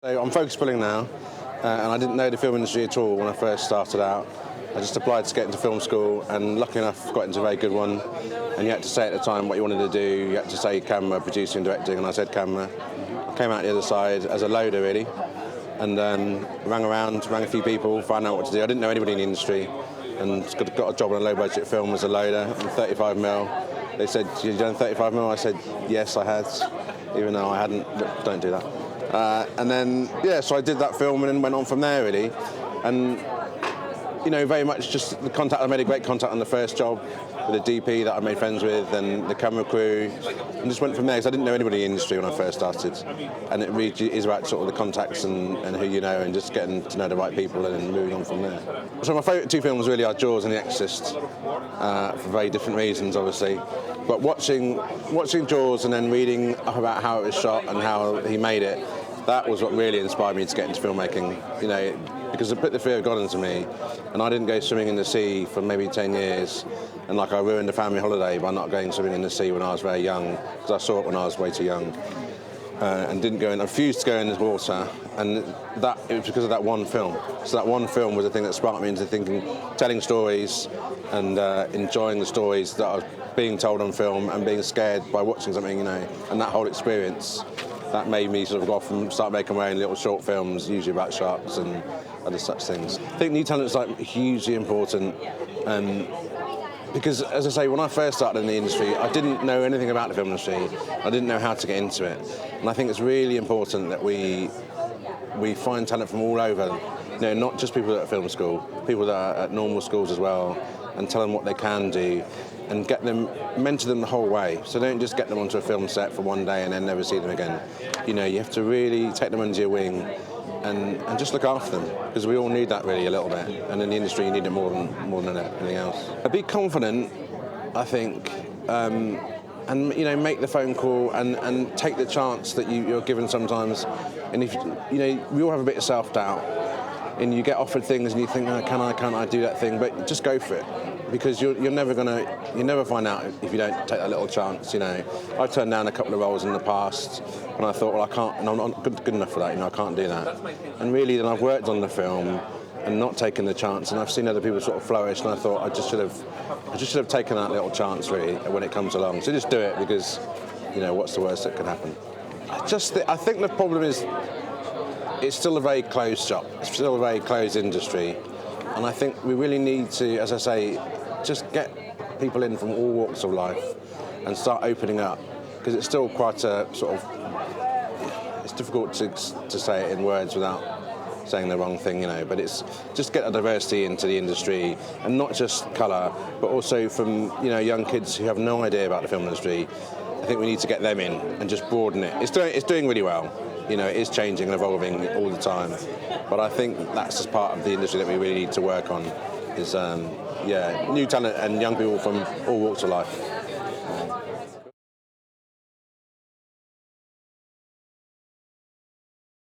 So I'm focus pulling now, and I didn't know the film industry at all when I first started out. I just applied to get into film school, and lucky enough got into a very good one. And you had to say at the time what you wanted to do. You had to say camera, producing, directing, and I said camera. I came out the other side as a loader really, and rang around, rang a few people, found out what to do. I didn't know anybody in the industry, and got a job on a low budget film as a loader on 35 mil. They said, "You done 35 mil?" I said, "Yes, I had," even though I hadn't. Don't do that. And then, so I did that film and then went on from there, really. And, very much just the contact. I made a great contact on the first job with the DP that I made friends with and the camera crew. And just went from there, because I didn't know anybody in the industry when I first started. And it really is about sort of the contacts and who you know, and just getting to know the right people and then moving on from there. So my favourite two films really are Jaws and The Exorcist, for very different reasons, obviously. But watching Jaws and then reading about how it was shot and how he made it, that was what really inspired me to get into filmmaking, because it put the fear of God into me, and I didn't go swimming in the sea for maybe 10 years, and I ruined a family holiday by not going swimming in the sea when I was very young, because I saw it when I was way too young, and didn't go in. I refused to go in the water, and it was because of that one film. So that one film was the thing that sparked me into thinking, telling stories, and enjoying the stories that are being told on film, and being scared by watching something, and that whole experience. That made me sort of go off and start making my own little short films, usually about sharks and other such things. I think new talent is hugely important, because, as I say, when I first started in the industry, I didn't know anything about the film industry. I didn't know how to get into it, and I think it's really important that we find talent from all over. Not just people that are at film school, people that are at normal schools as well, and tell them what they can do, and mentor them the whole way. So don't just get them onto a film set for one day and then never see them again. You have to really take them under your wing and just look after them, because we all need that really a little bit. And in the industry, you need it more than anything else. Be confident, I think, and make the phone call and take the chance that you're given sometimes. And if we all have a bit of self-doubt, and you get offered things and you think, oh, can't I do that thing? But just go for it, because you'll never find out if you don't take that little chance. I've turned down a couple of roles in the past, and I thought, well, I can't, and I'm not good enough for that. I can't do that. And really, then I've worked on the film and not taken the chance, and I've seen other people sort of flourish, and I thought I just should have taken that little chance really when it comes along. So just do it, because what's the worst that could happen? I think the problem is, it's still a very closed shop. It's still a very closed industry. And I think we really need to, as I say, just get people in from all walks of life and start opening up, because it's still quite a sort of, it's difficult to say it in words without saying the wrong thing, but it's just get a diversity into the industry, and not just colour, but also from, young kids who have no idea about the film industry. I think we need to get them in and just broaden it. It's doing really well. It is changing and evolving all the time. But I think that's just part of the industry that we really need to work on, is new talent and young people from all walks of life.